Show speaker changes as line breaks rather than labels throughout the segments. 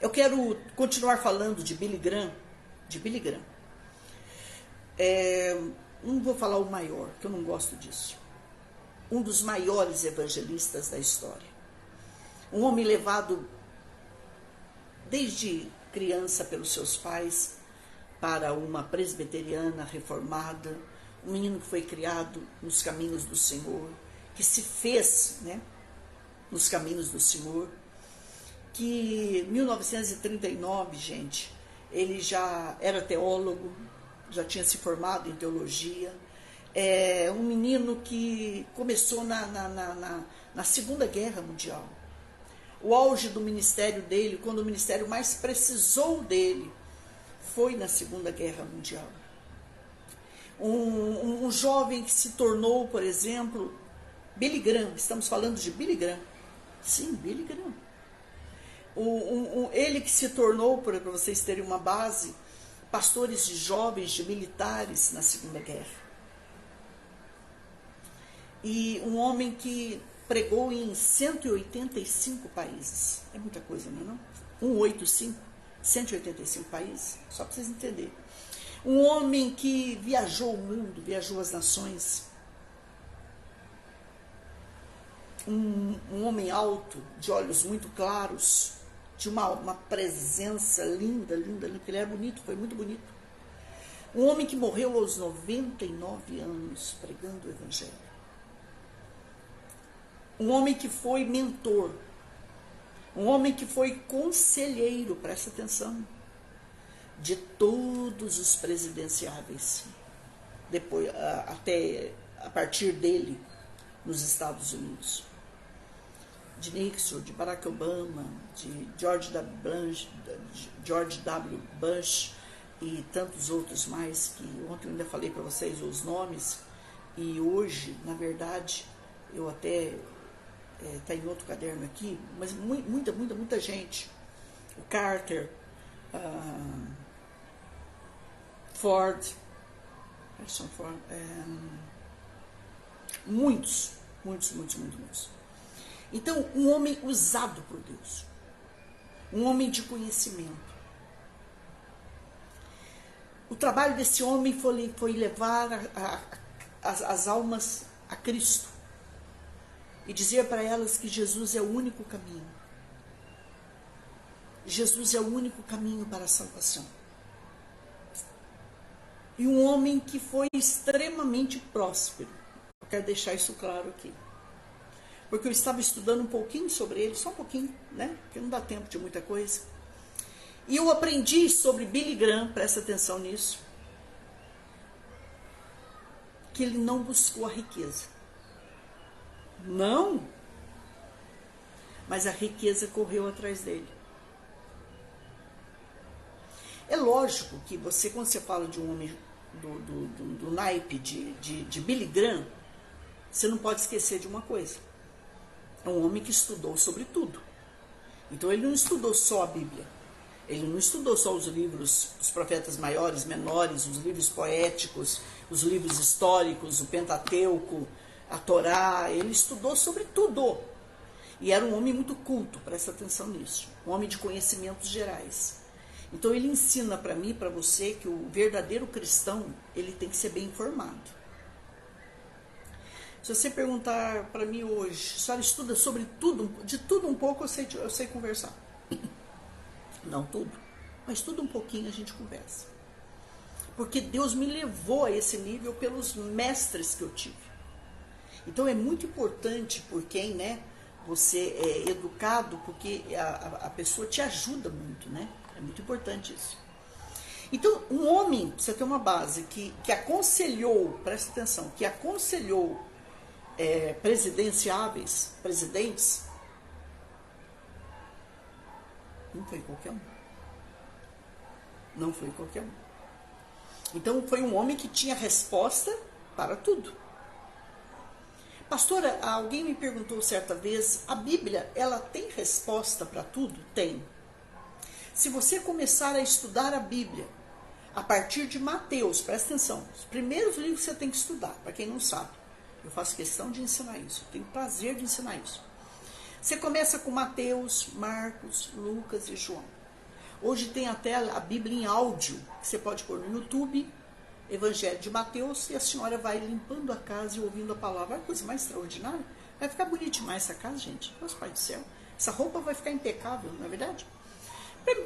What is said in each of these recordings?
Eu quero continuar falando de Billy Graham. Não vou falar o maior, que eu não gosto disso. Um dos maiores evangelistas da história. Um homem levado desde criança pelos seus pais para uma presbiteriana reformada, um menino que foi criado nos caminhos do Senhor, que se fez, né, nos caminhos do Senhor, que em 1939, gente, ele já era teólogo, já tinha se formado em teologia, um menino que começou na Segunda Guerra Mundial. O auge do ministério dele, quando o ministério mais precisou dele, foi na Segunda Guerra Mundial. Um jovem que se tornou, por exemplo, Billy Graham. Estamos falando de Billy Graham. Sim, Billy Graham. Ele que se tornou, para vocês terem uma base, pastores de jovens, de militares na Segunda Guerra. E um homem que pregou em 185 países. É muita coisa, não é não? 185 países, só para vocês entenderem. Um homem que viajou o mundo, viajou as nações. Um homem alto, de olhos muito claros, de uma presença linda, porque ele era bonito, foi muito bonito. Um homem que morreu aos 99 anos pregando o Evangelho. Um homem que foi mentor. Um homem que foi conselheiro, presta atenção, de todos os presidenciáveis, depois, até a partir dele, nos Estados Unidos. De Nixon, de Barack Obama, de George W. Bush e tantos outros mais, que ontem eu ainda falei para vocês os nomes, e hoje, na verdade, eu até... está em outro caderno aqui, mas muita gente. O Carter, Ford, muitos. Então, um homem usado por Deus, um homem de conhecimento. O trabalho desse homem foi levar as almas a Cristo e dizer para elas que Jesus é o único caminho. Jesus é o único caminho para a salvação. E um homem que foi extremamente próspero. Eu quero deixar isso claro aqui. Porque eu estava estudando um pouquinho sobre ele, só um pouquinho, né? Porque não dá tempo de muita coisa. E eu aprendi sobre Billy Graham, presta atenção nisso, que ele não buscou a riqueza. Não. Mas a riqueza correu atrás dele. É lógico que você, quando você fala de um homem do naipe de Billy Graham, você não pode esquecer de uma coisa. É um homem que estudou sobre tudo. Então ele não estudou só a Bíblia. Ele não estudou só os livros dos profetas maiores, menores, os livros poéticos, os livros históricos, o Pentateuco, a Torá. Ele estudou sobre tudo. E era um homem muito culto, presta atenção nisso. Um homem de conhecimentos gerais. Então ele ensina para mim e para você que o verdadeiro cristão, ele tem que ser bem informado. Se você perguntar para mim hoje, a senhora estuda sobre tudo, de tudo um pouco eu sei conversar. Não tudo, mas tudo um pouquinho a gente conversa. Porque Deus me levou a esse nível pelos mestres que eu tive. Então é muito importante por quem, né, você é educado, porque a pessoa te ajuda muito, né? É muito importante isso. Então, um homem, você tem uma base que aconselhou, presta atenção, que aconselhou presidentes, não foi qualquer um. Não foi qualquer um. Então, foi um homem que tinha resposta para tudo. Pastora, alguém me perguntou certa vez, a Bíblia, ela tem resposta para tudo? Tem. Se você começar a estudar a Bíblia, a partir de Mateus, presta atenção, os primeiros livros que você tem que estudar, para quem não sabe, eu faço questão de ensinar isso, eu tenho prazer de ensinar isso. Você começa com Mateus, Marcos, Lucas e João. Hoje tem até a Bíblia em áudio, que você pode pôr no YouTube, Evangelho de Mateus, e a senhora vai limpando a casa e ouvindo a palavra. É a coisa mais extraordinária. Vai ficar bonito demais essa casa, gente. Deus Pai do céu. Essa roupa vai ficar impecável, não é verdade?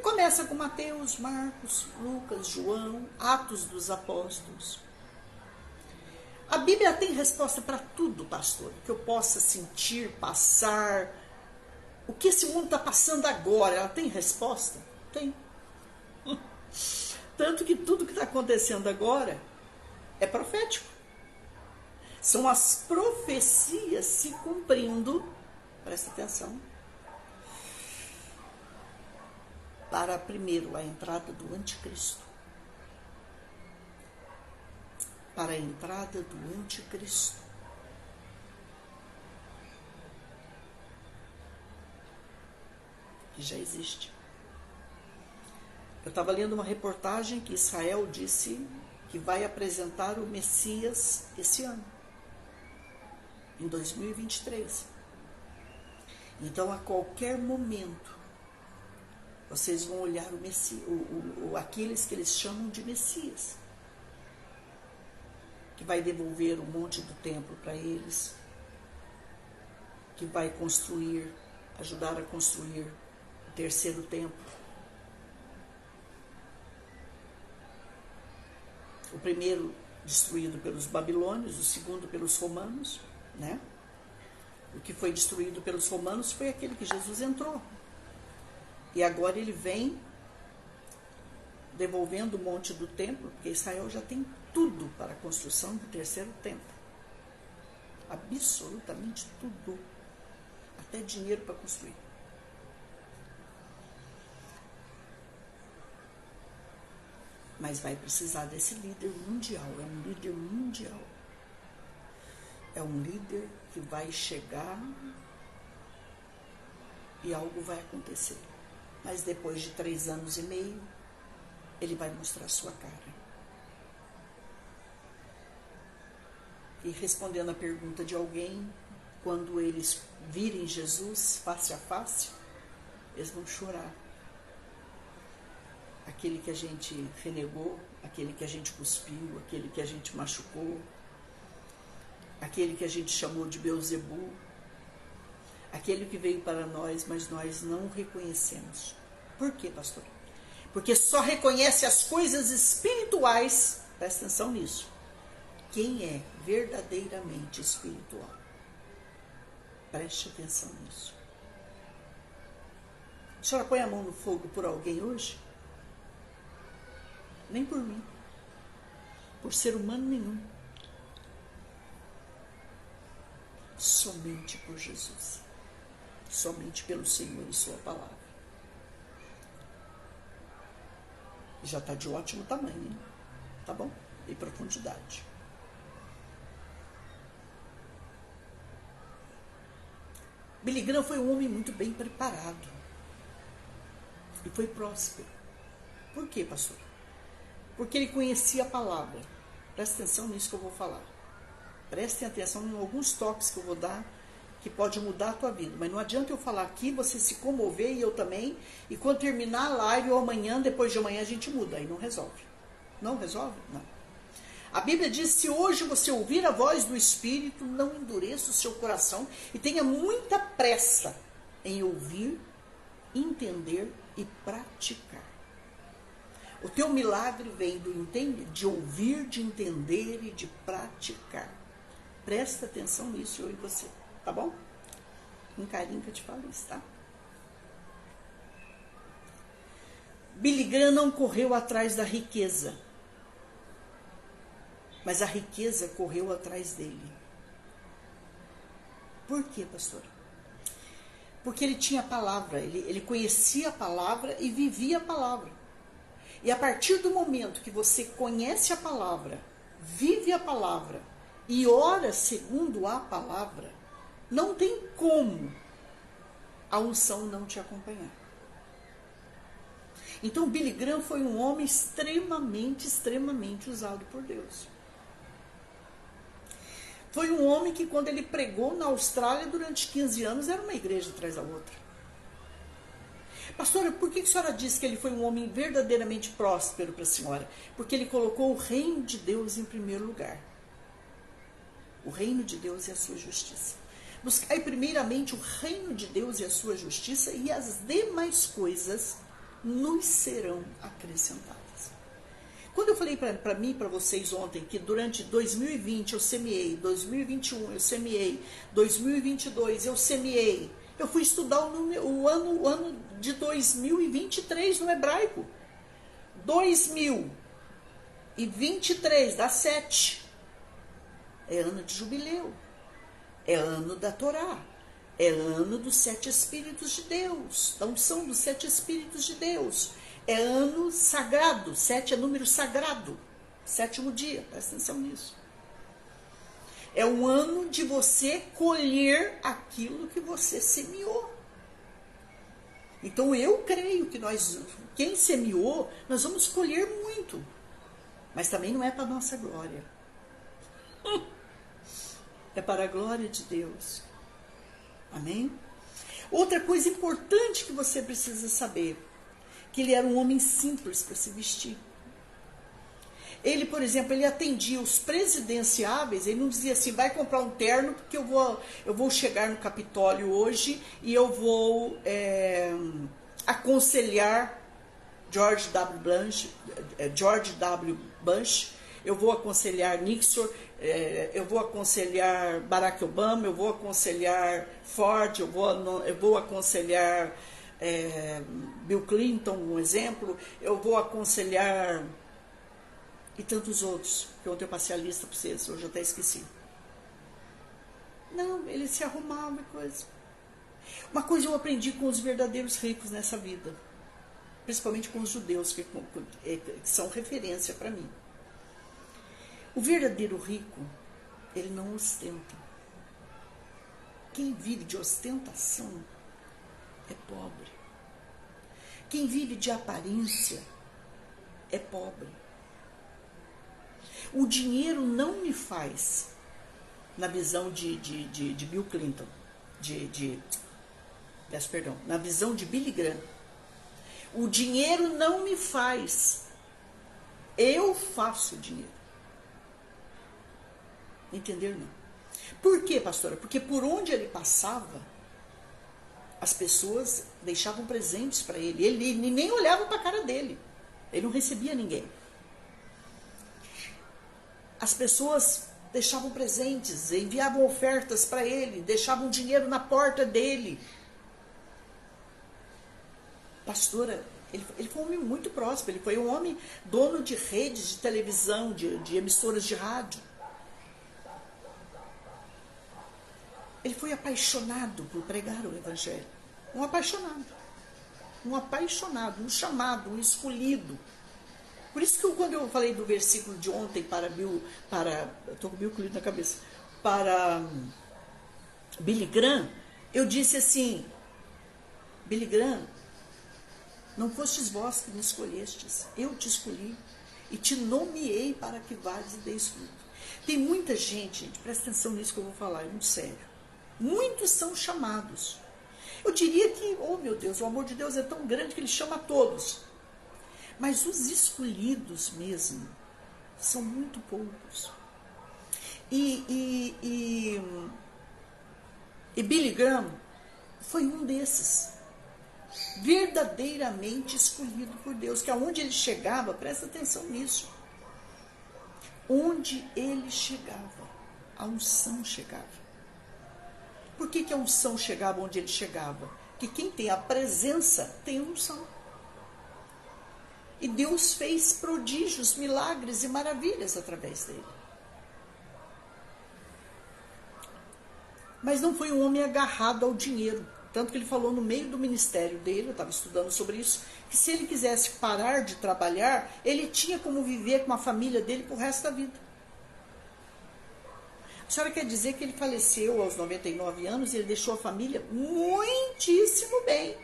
Começa com Mateus, Marcos, Lucas, João, Atos dos Apóstolos. A Bíblia tem resposta para tudo, pastor. Que eu possa sentir, passar. O que esse mundo está passando agora, ela tem resposta? Tem. Tanto que tudo que está acontecendo agora é profético. São as profecias se cumprindo, presta atenção, para primeiro a entrada do anticristo. Para a entrada do anticristo. Que já existe. Eu estava lendo uma reportagem que Israel disse que vai apresentar o Messias esse ano, em 2023. Então, a qualquer momento, vocês vão olhar o Messias, aqueles que eles chamam de Messias, que vai devolver o monte do templo para eles, que vai construir, ajudar a construir o terceiro templo. O primeiro destruído pelos babilônios, o segundo pelos romanos, né? O que foi destruído pelos romanos foi aquele que Jesus entrou. E agora ele vem devolvendo o monte do templo, porque Israel já tem tudo para a construção do terceiro templo. Absolutamente tudo. Até dinheiro para construir. Mas vai precisar desse líder mundial. É um líder mundial. É um líder que vai chegar e algo vai acontecer. Mas depois de 3 anos e meio, ele vai mostrar sua cara. E respondendo a pergunta de alguém, quando eles virem Jesus face a face, eles vão chorar. Aquele que a gente renegou, aquele que a gente cuspiu, aquele que a gente machucou, aquele que a gente chamou de Beelzebu, aquele que veio para nós, mas nós não o reconhecemos. Por quê, pastor? Porque só reconhece as coisas espirituais, presta atenção nisso, quem é verdadeiramente espiritual. Preste atenção nisso. A senhora põe a mão no fogo por alguém hoje? Nem por mim. Por ser humano nenhum. Somente por Jesus. Somente pelo Senhor e sua palavra. Já está de ótimo tamanho, hein? Tá bom? E profundidade. Billy Graham foi um homem muito bem preparado. E foi próspero. Por quê, pastor? Porque ele conhecia a palavra. Presta atenção nisso que eu vou falar. Prestem atenção em alguns toques que eu vou dar, que pode mudar a tua vida. Mas não adianta eu falar aqui, você se comover e eu também, e quando terminar a live ou amanhã, depois de amanhã a gente muda. Aí não resolve. Não resolve? Não. A Bíblia diz, se hoje você ouvir a voz do Espírito, não endureça o seu coração e tenha muita pressa em ouvir, entender e praticar. O teu milagre vem de ouvir, de entender e de praticar. Presta atenção nisso, eu e você, tá bom? Com carinho que eu te falo isso, tá? Billy Graham não correu atrás da riqueza, mas a riqueza correu atrás dele. Por quê, pastor? Porque ele tinha a palavra, ele conhecia a palavra e vivia a palavra. E a partir do momento que você conhece a palavra, vive a palavra e ora segundo a palavra, não tem como a unção não te acompanhar. Então Billy Graham foi um homem extremamente usado por Deus. Foi um homem que quando ele pregou na Austrália durante 15 anos, era uma igreja atrás da outra. Pastora, por que a senhora disse que ele foi um homem verdadeiramente próspero para a senhora? Porque ele colocou o reino de Deus em primeiro lugar. O reino de Deus e a sua justiça. Buscai primeiramente o reino de Deus e a sua justiça, e as demais coisas nos serão acrescentadas. Quando eu falei para mim, para vocês ontem, que durante 2020 eu semeei, 2021 eu semeei, 2022 eu semeei, eu fui estudar o ano de 2023 no hebraico. 2023 dá 7. É ano de jubileu. É ano da Torá. É ano dos 7 Espíritos de Deus. Da unção dos 7 Espíritos de Deus. É ano sagrado. 7 é número sagrado. 7º dia. Presta atenção nisso. É um ano de você colher aquilo que você semeou. Então eu creio que quem semeou, nós vamos colher muito. Mas também não é para a nossa glória. É para a glória de Deus. Amém? Outra coisa importante que você precisa saber, que ele era um homem simples para se vestir. Ele, por exemplo, ele atendia os presidenciáveis, ele não dizia assim, vai comprar um terno, porque eu vou chegar no Capitólio hoje e eu vou aconselhar George W. Bush, eu vou aconselhar Nixon, eu vou aconselhar Barack Obama, eu vou aconselhar Ford, eu vou aconselhar Bill Clinton, um exemplo, eu vou aconselhar e tantos outros, que ontem eu passei a lista para vocês, hoje eu até esqueci. Não, ele se arrumava e coisa. Uma coisa eu aprendi com os verdadeiros ricos nessa vida, principalmente com os judeus, que são referência para mim. O verdadeiro rico, ele não ostenta. Quem vive de ostentação é pobre. Quem vive de aparência é pobre. O dinheiro não me faz, na visão de Bill Clinton, peço perdão, na visão de Billy Graham, o dinheiro não me faz, eu faço o dinheiro. Entenderam, não? Por quê, pastora? Porque por onde ele passava, as pessoas deixavam presentes para ele. Ele nem olhava para a cara dele. Ele não recebia ninguém. As pessoas deixavam presentes, enviavam ofertas para ele, deixavam dinheiro na porta dele. Pastora, ele foi um homem muito próspero. Ele foi um homem dono de redes de televisão, de emissoras de rádio. Ele foi apaixonado por pregar o Evangelho. Um apaixonado, um chamado, um escolhido. Por isso que quando eu falei do versículo de ontem eu estou com Bill Clinton na cabeça, para Billy Graham, eu disse assim, Billy Graham, não fostes vós que me escolhestes, eu te escolhi e te nomeei para que vás e deis fruto. Tem muita gente, presta atenção nisso que eu vou falar, é muito sério. Muitos são chamados. Eu diria que, oh meu Deus, o amor de Deus é tão grande que ele chama a todos. Mas os escolhidos mesmo são muito poucos. E Billy Graham foi um desses. Verdadeiramente escolhido por Deus. Que aonde ele chegava, presta atenção nisso. Onde ele chegava, a unção chegava. Por que a unção chegava onde ele chegava? Porque quem tem a presença tem a unção. E Deus fez prodígios, milagres e maravilhas através dele. Mas não foi um homem agarrado ao dinheiro. Tanto que ele falou no meio do ministério dele, eu estava estudando sobre isso, que se ele quisesse parar de trabalhar, ele tinha como viver com a família dele pro resto da vida. A senhora quer dizer que ele faleceu aos 99 anos e ele deixou a família muitíssimo bem.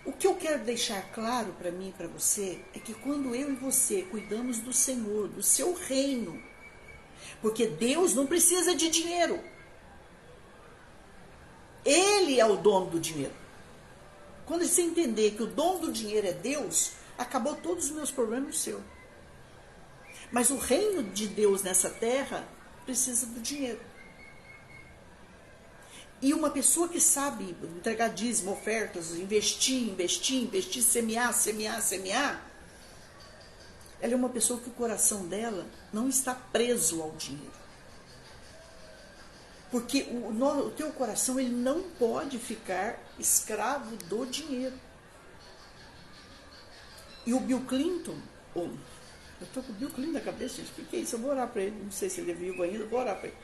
O que eu quero deixar claro para mim e para você é que quando eu e você cuidamos do Senhor, do seu reino, porque Deus não precisa de dinheiro. Ele é o dono do dinheiro. Quando você entender que o dono do dinheiro é Deus, acabou todos os meus problemas no seu. Mas o reino de Deus nessa terra precisa do dinheiro. E uma pessoa que sabe entregar dízimo, ofertas, investir, semear, ela é uma pessoa que o coração dela não está preso ao dinheiro. Porque o teu coração ele não pode ficar escravo do dinheiro. E o Bill Clinton, eu estou com o Bill Clinton na cabeça, gente, o que é isso? Eu vou orar para ele, não sei se ele é vivo ainda, eu vou orar para ele.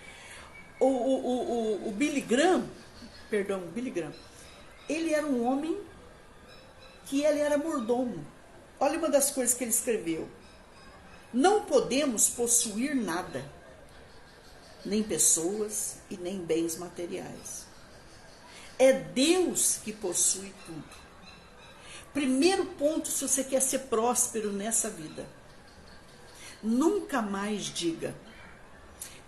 O Billy Graham, ele era um homem que ele era mordomo. Olha uma das coisas que ele escreveu. Não podemos possuir nada, nem pessoas e nem bens materiais. É Deus que possui tudo. Primeiro ponto, se você quer ser próspero nessa vida, nunca mais diga,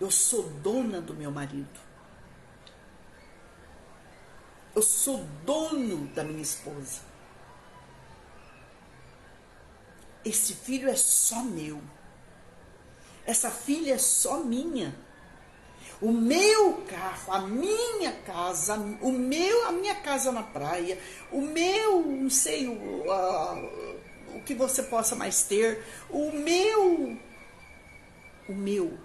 eu sou dona do meu marido. Eu sou dono da minha esposa. Esse filho é só meu. Essa filha é só minha. O meu carro, a minha casa, a minha casa na praia, o meu, não sei, o que você possa mais ter, o meu.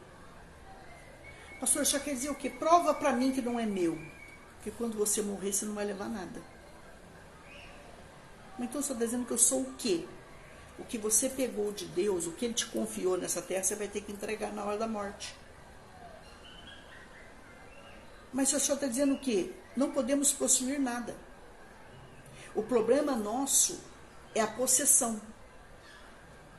Pastor, já quer dizer o quê? Prova para mim que não é meu. Porque quando você morrer, você não vai levar nada. Então eu estou dizendo que eu sou o quê? O que você pegou de Deus, o que Ele te confiou nessa terra, você vai ter que entregar na hora da morte. Mas o Senhor está dizendo o quê? Não podemos possuir nada. O problema nosso é a possessão.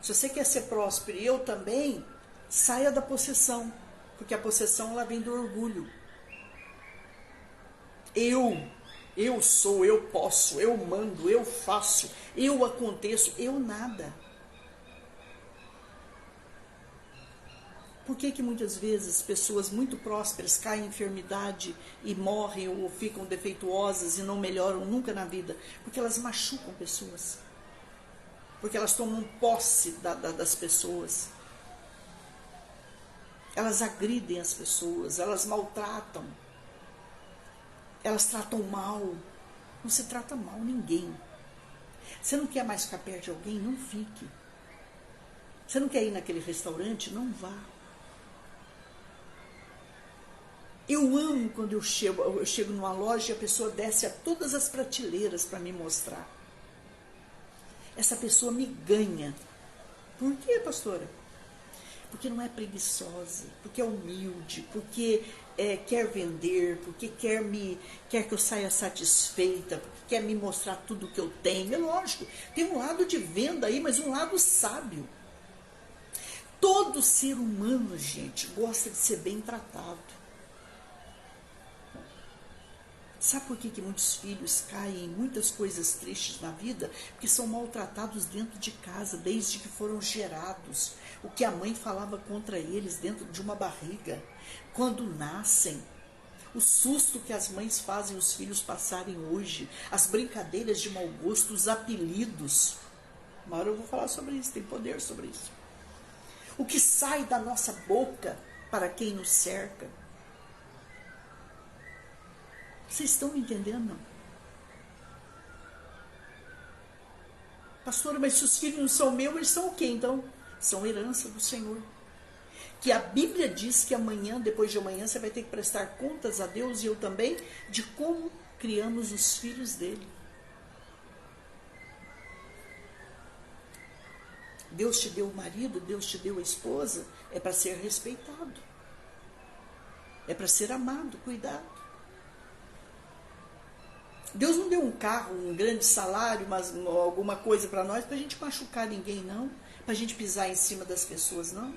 Se você quer ser próspero e eu também, saia da possessão. Porque a possessão ela vem do orgulho. Eu sou, eu posso, eu mando, eu faço, eu aconteço, eu nada. Por que muitas vezes pessoas muito prósperas caem em enfermidade e morrem ou ficam defeituosas e não melhoram nunca na vida? Porque elas machucam pessoas. Porque elas tomam posse das pessoas. Elas agridem as pessoas, elas maltratam. Elas tratam mal. Não se trata mal ninguém. Você não quer mais ficar perto de alguém? Não fique. Você não quer ir naquele restaurante? Não vá. Eu amo quando eu chego numa loja e a pessoa desce a todas as prateleiras para me mostrar. Essa pessoa me ganha. Por quê, pastora? Porque não é preguiçosa, porque é humilde, porque quer vender, porque quer que eu saia satisfeita, porque quer me mostrar tudo que eu tenho. É lógico, tem um lado de venda aí, mas um lado sábio. Todo ser humano, gente, gosta de ser bem tratado. Sabe por que muitos filhos caem em muitas coisas tristes na vida? Porque são maltratados dentro de casa, desde que foram gerados. O que a mãe falava contra eles dentro de uma barriga. Quando nascem, o susto que as mães fazem os filhos passarem hoje, as brincadeiras de mau gosto, os apelidos. Uma hora eu vou falar sobre isso, tem poder sobre isso. O que sai da nossa boca para quem nos cerca. Vocês estão me entendendo, não? Pastora, mas se os filhos não são meus, eles são o quê, então? São herança do Senhor. Que a Bíblia diz que amanhã, depois de amanhã, você vai ter que prestar contas a Deus e eu também, de como criamos os filhos dele. Deus te deu o marido, Deus te deu a esposa, é para ser respeitado. É para ser amado, cuidado. Deus não deu um carro, um grande salário, mas alguma coisa para nós, para a gente machucar ninguém, não. Para a gente pisar em cima das pessoas, não.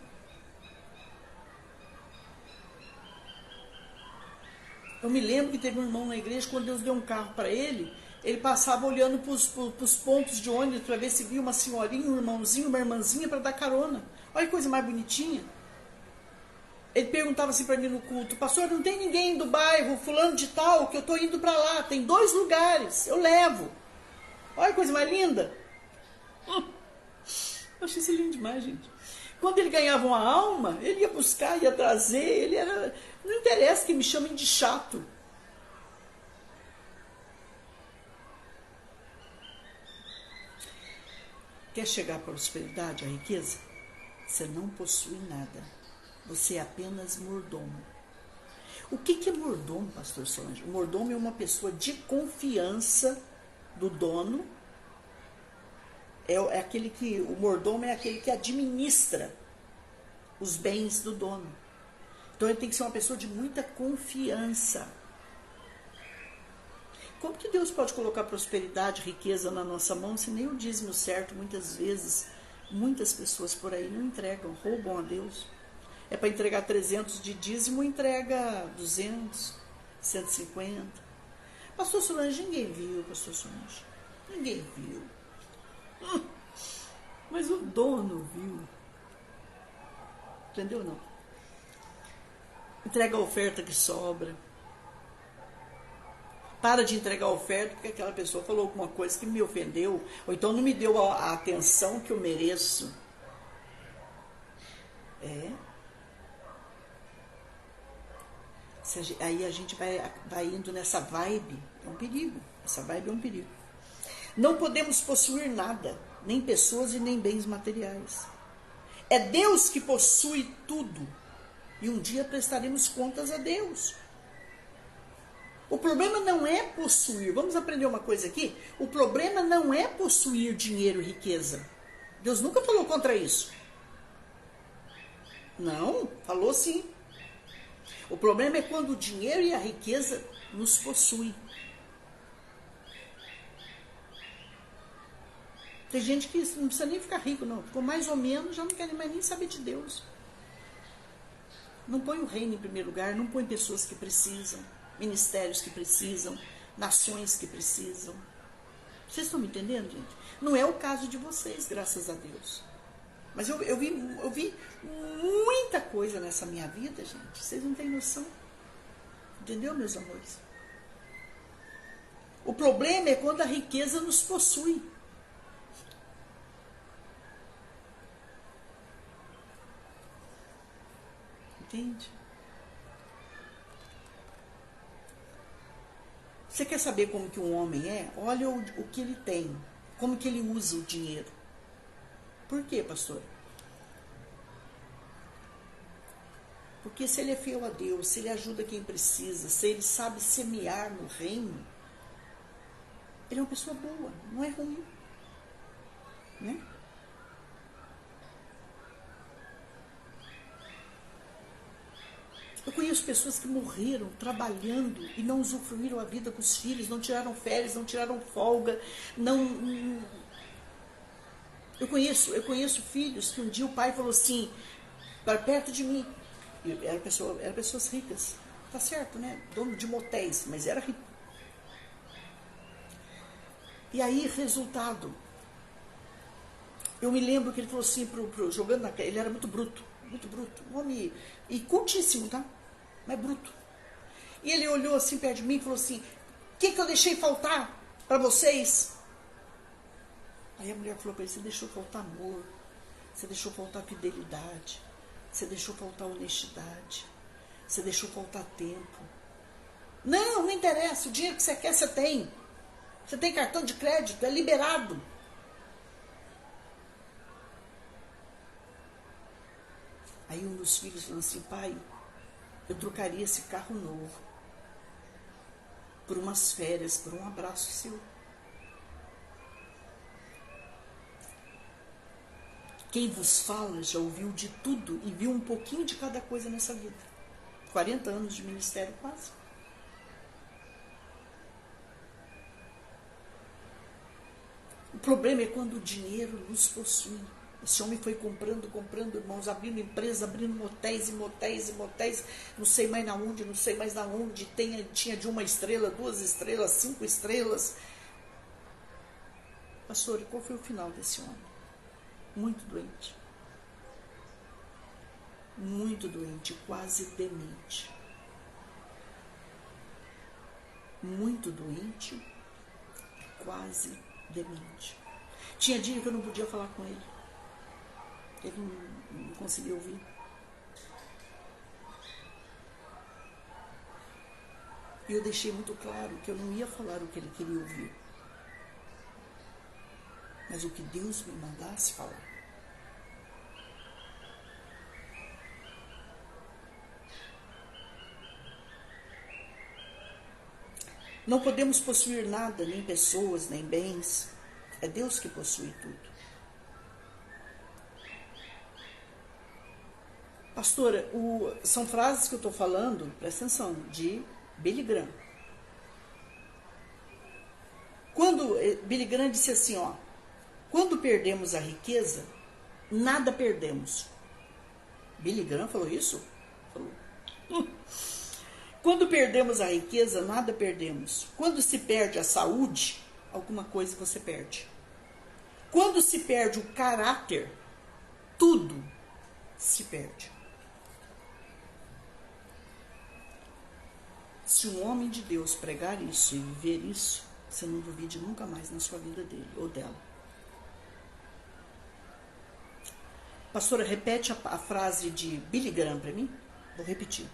Eu me lembro que teve um irmão na igreja, quando Deus deu um carro para ele passava olhando para os pontos de ônibus para ver se via uma senhorinha, um irmãozinho, uma irmãzinha para dar carona. Olha que coisa mais bonitinha. Ele perguntava assim para mim no culto: pastor, não tem ninguém do bairro fulano de tal que eu estou indo para lá, tem 2 lugares, eu levo. Olha que coisa mais linda. Eu achei isso lindo demais, gente. Quando ele ganhava uma alma, ele ia buscar, ia trazer, ele era... Não interessa que me chamem de chato. Quer chegar à prosperidade, à riqueza? Você não possui nada. Você é apenas mordomo. O que é mordomo, pastor Solange? O mordomo é uma pessoa de confiança do dono. É aquele que... O mordomo é aquele que administra os bens do dono. Então ele tem que ser uma pessoa de muita confiança. Como que Deus pode colocar prosperidade, riqueza na nossa mão se nem o dízimo certo? Muitas vezes, muitas pessoas por aí não entregam, roubam a Deus. É para entregar 300 de dízimo, entrega 200, 150. Pastor Solange, ninguém viu, pastor Solange. Ninguém viu. Mas o dono viu. Entendeu, não? Entrega a oferta que sobra. Para de entregar a oferta porque aquela pessoa falou alguma coisa que me ofendeu, ou então não me deu a atenção que eu mereço. Aí a gente vai indo nessa vibe. É um perigo. Essa vibe é um perigo. Não podemos possuir nada, nem pessoas e nem bens materiais. É Deus que possui tudo. E um dia prestaremos contas a Deus. O problema não é possuir. Vamos aprender uma coisa aqui? O problema não é possuir dinheiro e riqueza. Deus nunca falou contra isso. Não, falou sim. O problema é quando o dinheiro e a riqueza nos possuem. Tem gente que não precisa nem ficar rico, não. Ficou mais ou menos, já não quer mais nem saber de Deus. Não põe o reino em primeiro lugar, não põe pessoas que precisam, ministérios que precisam, nações que precisam. Vocês estão me entendendo, gente? Não é o caso de vocês, graças a Deus. Mas eu vi muita coisa nessa minha vida, gente. Vocês não têm noção. Entendeu, meus amores? O problema é quando a riqueza nos possui. Entende? Você quer saber como que um homem é? Olha o que ele tem. Como que ele usa o dinheiro. Por quê, pastor? Porque se ele é fiel a Deus, se ele ajuda quem precisa, se ele sabe semear no reino, ele é uma pessoa boa, não é ruim. Né? Eu conheço pessoas que morreram trabalhando e não usufruíram a vida com os filhos, não tiraram férias, não tiraram folga, não... Eu conheço filhos que um dia o pai falou assim, para perto de mim, eram pessoas ricas, tá certo, né? Dono de motéis, mas era rico. E aí, resultado, eu me lembro que ele falou assim, jogando na... Ele era muito bruto, um homem, e cultíssimo, tá? Mas bruto. E ele olhou assim perto de mim e falou assim, o que eu deixei faltar para vocês? Aí a mulher falou para ele, você deixou faltar amor, você deixou faltar fidelidade, você deixou faltar honestidade, você deixou faltar tempo. Não interessa, o dinheiro que você quer, você tem. Você tem cartão de crédito, é liberado. Aí um dos filhos falou assim, pai, eu trocaria esse carro novo por umas férias, por um abraço seu. Quem vos fala já ouviu de tudo e viu um pouquinho de cada coisa nessa vida. 40 anos de ministério quase. O problema é quando o dinheiro nos possui. Esse homem foi comprando, irmãos, abrindo empresa, abrindo motéis, não sei mais na onde, tinha de 1 estrela, 2 estrelas, 5 estrelas. Pastor, qual foi o final desse homem? Muito doente, quase demente. Muito doente, quase demente. Tinha dia que eu não podia falar com ele. Ele não conseguia ouvir. E eu deixei muito claro que eu não ia falar o que ele queria ouvir, mas o que Deus me mandasse falar. Não podemos possuir nada, nem pessoas, nem bens. É Deus que possui tudo. Pastora, são frases que eu estou falando, presta atenção, de Billy Graham. Quando Billy Graham disse assim, ó, quando perdemos a riqueza, nada perdemos. Billy Graham falou isso? Falou. Quando perdemos a riqueza, nada perdemos. Quando se perde a saúde, alguma coisa você perde. Quando se perde o caráter, tudo se perde. Se um homem de Deus pregar isso e viver isso, você não duvide nunca mais na sua vida dele ou dela. Pastora, repete a frase de Billy Graham para mim. Vou repetir.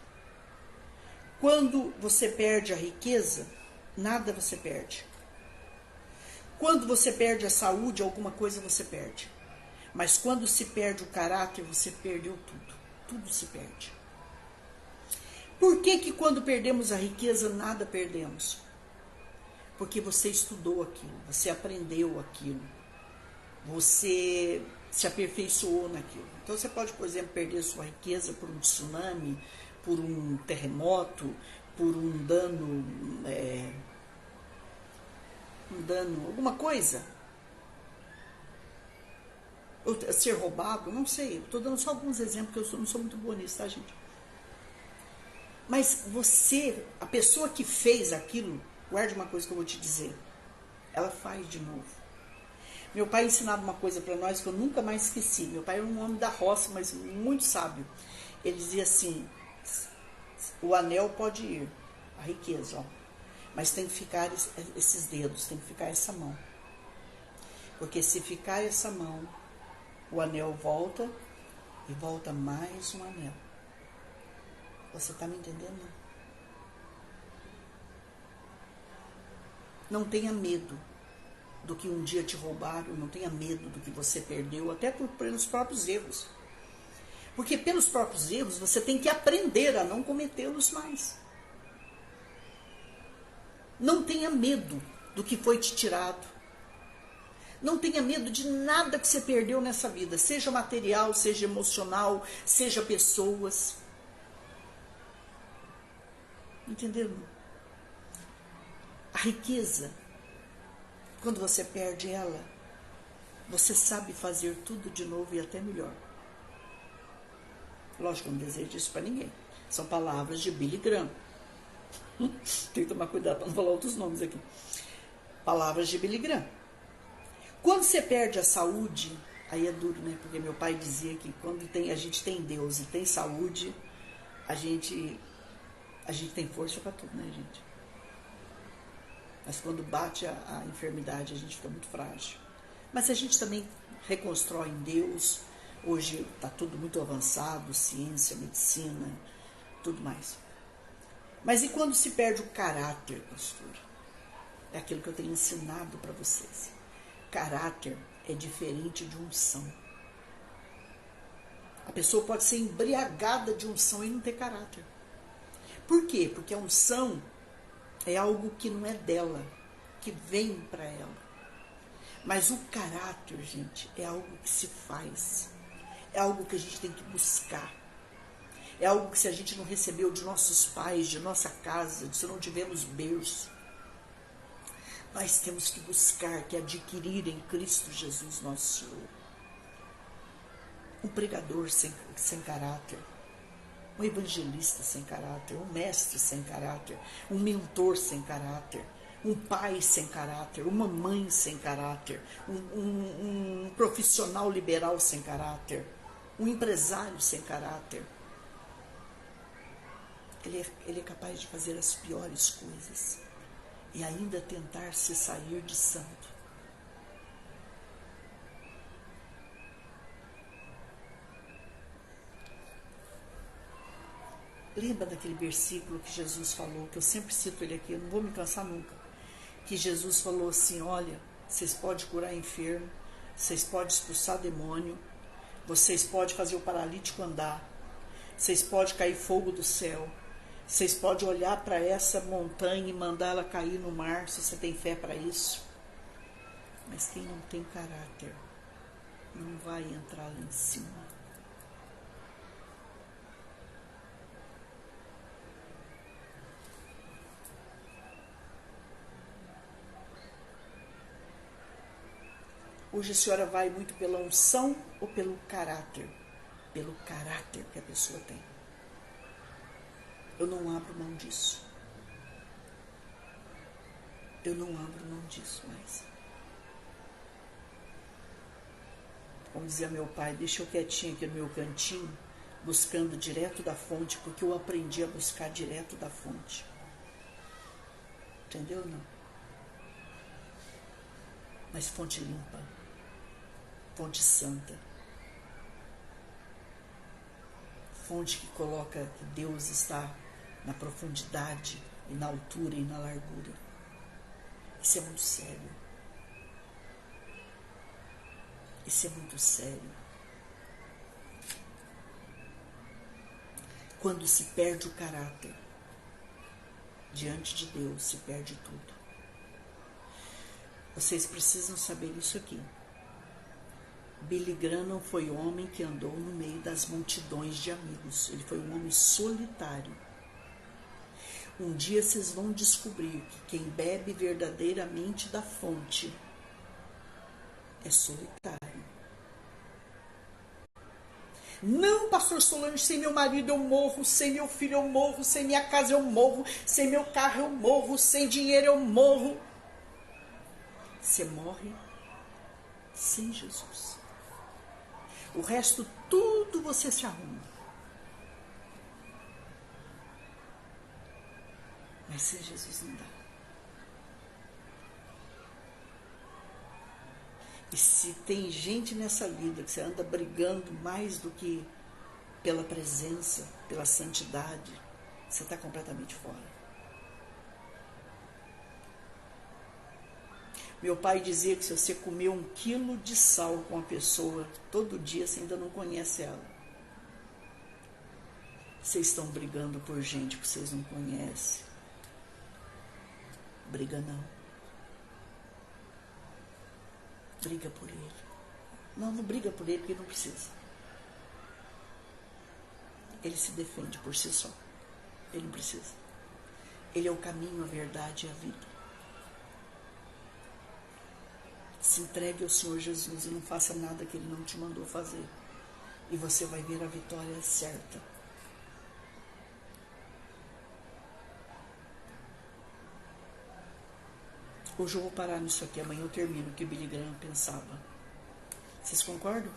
Quando você perde a riqueza, nada você perde. Quando você perde a saúde, alguma coisa você perde. Mas quando se perde o caráter, você perdeu tudo. Tudo se perde. Por que quando perdemos a riqueza, nada perdemos? Porque você estudou aquilo, você aprendeu aquilo, você se aperfeiçoou naquilo. Então você pode, por exemplo, perder sua riqueza por um tsunami, por um terremoto, por um dano, alguma coisa. Ou ser roubado, não sei. Estou dando só alguns exemplos, que eu não sou muito boa nisso, tá, gente? Mas você, a pessoa que fez aquilo, guarde uma coisa que eu vou te dizer, ela faz de novo. Meu pai ensinava uma coisa para nós que eu nunca mais esqueci. Meu pai era um homem da roça, mas muito sábio. Ele dizia assim, o anel pode ir, a riqueza, ó, mas tem que ficar esses dedos, tem que ficar essa mão. Porque se ficar essa mão, o anel volta e volta mais um anel. Você está me entendendo? Não tenha medo do que um dia te roubaram, não tenha medo do que você perdeu, até pelos próprios erros. Porque pelos próprios erros você tem que aprender a não cometê-los mais. Não tenha medo do que foi te tirado. Não tenha medo de nada que você perdeu nessa vida, seja material, seja emocional, seja pessoas. Entenderam? A riqueza, quando você perde ela, você sabe fazer tudo de novo e até melhor. Lógico, eu não desejo isso para ninguém. São palavras de Billy Graham. Tem que tomar cuidado para não falar outros nomes aqui. Palavras de Billy Graham. Quando você perde a saúde, aí é duro, né? Porque meu pai dizia que quando a gente tem Deus e tem saúde, a gente tem força para tudo, né, gente? Mas quando bate a enfermidade, a gente fica muito frágil. Mas a gente também reconstrói em Deus. Hoje está tudo muito avançado, ciência, medicina, tudo mais. Mas e quando se perde o caráter, pastor? É aquilo que eu tenho ensinado para vocês. Caráter é diferente de unção. A pessoa pode ser embriagada de unção e não ter caráter. Por quê? Porque a unção é algo que não é dela, que vem para ela. Mas o caráter, gente, é algo que se faz. É algo que a gente tem que buscar. É algo que se a gente não recebeu de nossos pais, de nossa casa, se não tivemos berço, nós temos que buscar, que adquirir em Cristo Jesus nosso Senhor. Um pregador sem caráter, um evangelista sem caráter, um mestre sem caráter, um mentor sem caráter, um pai sem caráter, uma mãe sem caráter, um profissional liberal sem caráter, um empresário sem caráter. Ele é capaz de fazer as piores coisas e ainda tentar se sair de santo. Lembra daquele versículo que Jesus falou, que eu sempre cito ele aqui, eu não vou me cansar nunca. Que Jesus falou assim, olha, vocês podem curar enfermo, vocês podem expulsar demônio, vocês podem fazer o paralítico andar, vocês podem cair fogo do céu, vocês podem olhar para essa montanha e mandar ela cair no mar, se você tem fé para isso. Mas quem não tem caráter não vai entrar lá em cima. Hoje a senhora vai muito pela unção ou pelo caráter? Pelo caráter que a pessoa tem. Eu não abro mão disso. Eu não abro mão disso mais. Como dizia meu pai, deixa eu quietinho aqui no meu cantinho, buscando direto da fonte, porque eu aprendi a buscar direto da fonte. Entendeu? Não. Mas fonte limpa. Fonte santa. Fonte que coloca que Deus está na profundidade e na altura e na largura. Isso é muito sério. Isso é muito sério. Quando se perde o caráter diante de Deus, se perde tudo. Vocês precisam saber isso aqui. Billy Graham não foi homem que andou no meio das multidões de amigos. Ele foi um homem solitário. Um dia vocês vão descobrir que quem bebe verdadeiramente da fonte é solitário. Não, pastor Solange, sem meu marido eu morro, sem meu filho eu morro, sem minha casa eu morro, sem meu carro eu morro, sem dinheiro eu morro. Você morre sem Jesus. O resto, tudo você se arruma. Mas sem Jesus não dá. E se tem gente nessa vida que você anda brigando mais do que pela presença, pela santidade, você está completamente fora. Meu pai dizia que se você comer 1 quilo de sal com a pessoa todo dia, você ainda não conhece ela. Vocês estão brigando por gente que vocês não conhecem. Briga não. Briga por ele. Não briga por ele porque não precisa. Ele se defende por si só. Ele não precisa. Ele é o caminho, a verdade e a vida. Se entregue ao Senhor Jesus e não faça nada que Ele não te mandou fazer. E você vai ver a vitória certa. Hoje eu vou parar nisso aqui, amanhã eu termino o que Billy Graham pensava. Vocês concordam?